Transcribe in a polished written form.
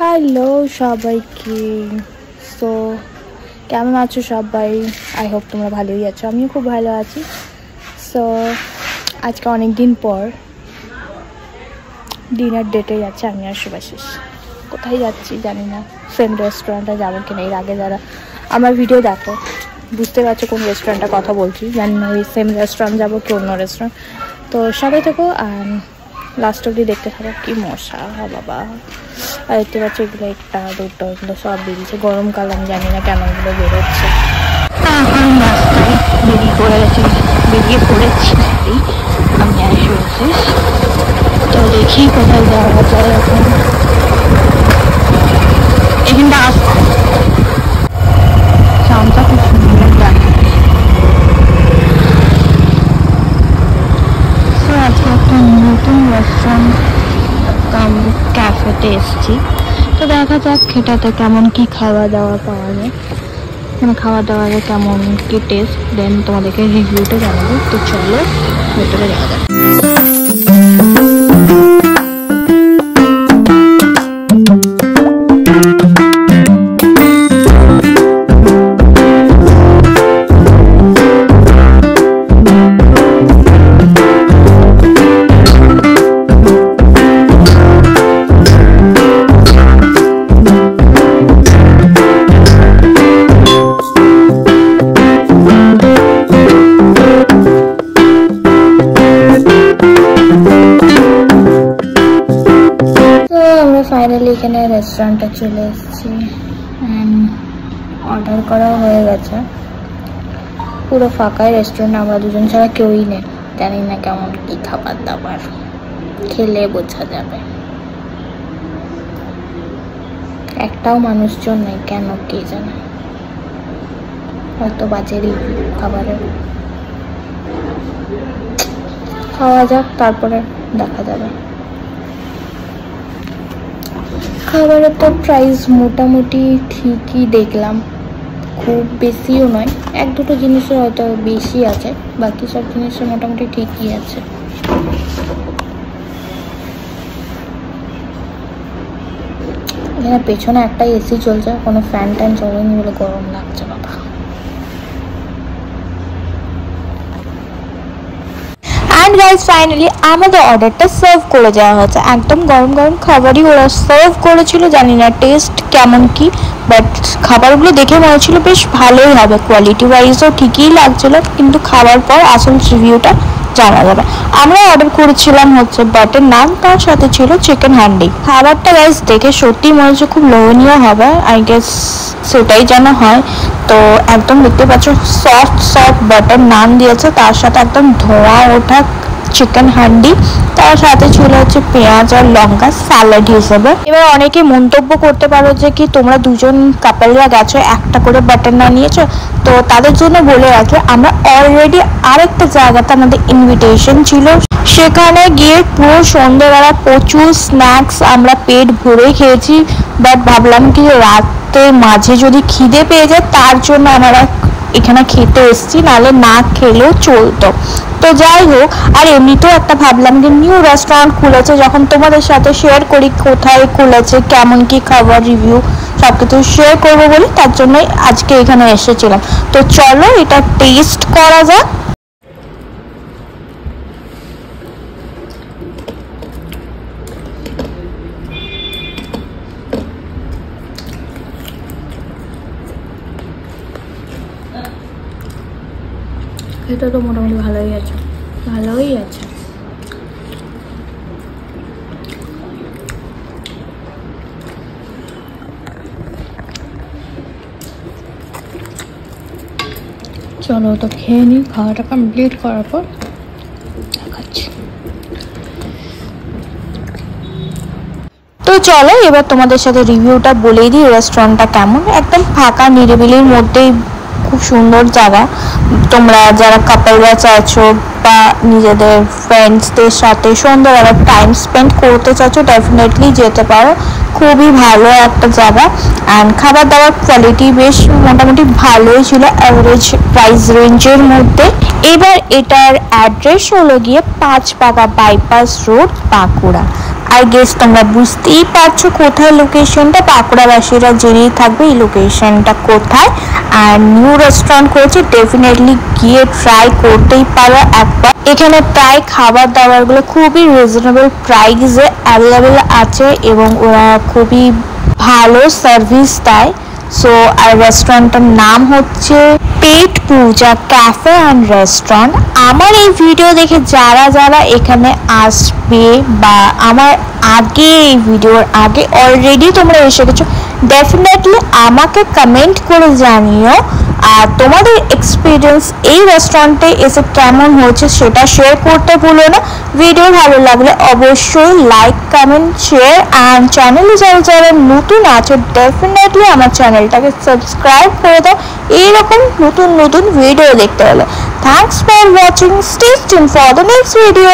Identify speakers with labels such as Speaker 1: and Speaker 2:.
Speaker 1: Hello সবাইকে। So কেমন আছো সবাই? আই হোপ তোমরা ভালোই আছো, আমিও খুব ভালো আছি। সো আজকে অনেক দিন পর ডিনার ডেটে যাচ্ছে আমি আর শুভাশিস। কোথায় যাচ্ছি জানি না, সেম রেস্টুরেন্টে যাবো কিনা। এর আগে যারা আমার ভিডিও দেখো বুঝতে পারছো কোন রেস্টুরেন্টের কথা বলছি, জানি না ওই সেম রেস্টুরেন্ট যাবো কি অন্য রেস্টুরেন্ট। তো সাথে থেকো অ্যান্ড লাস্ট অব্দি দেখতে থাকো। কি মশা বাবা! আর দেখতে পাচ্ছি এগুলো একটা দুটো এগুলো সব বেরিয়েছে। গরমকাল, আমি জানি না কেন এগুলো বেরোচ্ছে। রাস্তায় বেরিয়ে পড়েছি আমি আর শুয়েছিস। তো দেখি কোথায় যাওয়া যায় এখন। এখানটা আসতে সাউন্ডটা খুব সুন্দর লাগে। তো আজকে একটা নতুন রেস্টুরেন্ট ক্যাফেতে এসেছি। তো দেখা যাক খেটাতে কেমন কি খাওয়া দাওয়া পাওয়া যায়, মানে খাওয়া দাওয়ার কেমন কি টেস্ট, দেন তোমাদেরকে রিভিউটা জানাবো। তো চলো ভেতরে যাওয়া যাক। ফাইনালি এখানে রেস্টুরেন্টে চলে এসেছি অ্যান্ড অর্ডার করা হয়ে গেছে। পুরো ফাঁকাই রেস্টুরেন্ট, আমরা দুজন ছাড়া কেউই নেই। জানি না কেমন কি খাবার দাবার, খেলে বোঝা যাবে। একটাও মানুষজন নেই, কেন কে জানে, হয়তো বাজে রিভিউ খাবারের। খাওয়া যাক, তারপরে দেখা যাবে। খাবারের তো প্রাইস মোটামুটি ঠিকই দেখলাম, খুব বেশিও নয়। এক দুটো জিনিসের হয়তো বেশি আছে, বাকি সব জিনিসের মোটামুটি ঠিকই আছে। এখানে পেছনে একটা এসি চলছে, কোনো ফ্যান ট্যান চলেনি বলে গরম লাগছে বাবা। অ্যান্ড গাইজ ফাইনালি আমাদের অর্ডারটা সার্ভ করে দেওয়া হয়েছে। একদম গরম গরম খাবারই ওরা সার্ভ করেছিল। জানি না টেস্ট কেমন কি, বাট খাবারগুলো দেখে মনে হচ্ছিল বেশ ভালোই হবে, কোয়ালিটি ওয়াইজও ঠিকই লাগছিল। কিন্তু খাওয়ার পর আসল রিভিউটা জানা যাবে। আমরা অর্ডার করেছিলাম হচ্ছে বাটার নান, তার সাথে ছিল চিকেন হ্যান্ডি। খাবারটা গাইজ দেখে সত্যি মনে হচ্ছে খুব লোভনীয় হবে, আই গেস সেটাই যেন হয়। তো একদম দেখতে পাচ্ছ সফট বাটার নান দিয়েছে, তার সাথে একদম ধোঁয়া ওঠা চিকেন হ্যান্ডি, তার সাথে ছিল হচ্ছে পেঁয়াজ আর লঙ্কা স্যালাড হিসেবে। এবার অনেকে মন্তব্য করতে পারো যে কি তোমরা দুজন কাপলরা গেছো, একটা করে বাটার নান নিয়েছো। তো তাদের জন্য বলে রাখি, আমরা অলরেডি আরেকটা জায়গাতে আমাদের ইনভিটেশন ছিল, সেখানে গিয়ে পুরো সন্ধ্যেবেলা প্রচুর স্ন্যাক্স আমরা পেট ভরে খেয়েছি। বাট ভাবলাম কি রাতে মাঝে যদি খিদে পেয়ে যায়, তার জন্য আমরা এখানে খেতে এসেছি, নাহলে না খেলেও চলতো। তো যাই হোক, আর এমনিতেও একটা ভাবলাম যে নিউ রেস্টুরেন্ট খুলেছে, যখন তোমাদের সাথে শেয়ার করি কোথায় খুলেছে, কেমন কি খাবার রিভিউ সব কিছু শেয়ার করবো বলে, তার জন্যই আজকে এখানে এসেছিলাম। তো চলো এটা টেস্ট করা যাক। এটা তো মোটামুটি ভালোই আছে। চলো তো খেয়ে নিই, খাওয়াটা কমপ্লিট করার পর দেখাচ্ছি। তো চলো এবার তোমাদের সাথে রিভিউটা বলেই দিই রেস্টুরেন্টটা কেমন। একদম ফাঁকা নিরিবিলির মধ্যেই, খুব সুন্দর জায়গা। তোমরা যারা কাপলরা চাইছো বা নিজেদের ফ্রেন্ডসদের সাথে সন্ধ্যাবেলা টাইম স্পেন্ড করতে চাইছো, ডেফিনেটলি যেতে পারো। খুবই ভালো একটা জায়গা। অ্যান্ড খাবার দাবার কোয়ালিটি বেশ মোটামুটি ভালোই ছিল, অ্যাভারেজ প্রাইস রেঞ্জের মধ্যে। এবার এটার অ্যাড্রেস হলো গিয়ে 5 পাকা bypass road, Bankura. I guess তোমরা বুঝতেই পারছো কোথায় লোকেশনটা, বাঁকুড়াবাসীরা জেনেই থাকবে এই লোকেশনটা কোথায়। আর নিউ রেস্টুরেন্ট করেছে, ডেফিনেটলি গিয়ে ট্রাই করতেই পারো একবার। এখানে প্রায় খাবার দাবারগুলো খুবই রিজনেবল প্রাইসে অ্যাভেলেবেল আছে এবং ওরা খুবই ভালো সার্ভিস দেয়। সো আর রেস্টুরেন্টটার নাম হচ্ছে পেট পূজা ক্যাফে অ্যান্ড রেস্টুরেন্ট। আমার এই ভিডিও দেখে যারা যারা এখানে আসবে বা আমার আগে এই ভিডিওর আগে অলরেডি তোমরা এসে গেছো, ডেফিনেটলি আমাকে কমেন্ট করে জানিও আর তোমাদের এক্সপিরিয়েন্স এই রেস্টুরেন্টে এসে কেমন হয়েছে সেটা শেয়ার করতে ভুলো না। ভিডিও ভালো লাগলে অবশ্যই লাইক কমেন্ট শেয়ার অ্যান্ড চ্যানেলে যারা যারা নতুন আছে ডেফিনেটলি আমার চ্যানেলটাকে সাবস্ক্রাইব করে দাও এইরকম নতুন নতুন ভিডিও দেখতে হলে। Thanks for watching, stay tuned for the next video.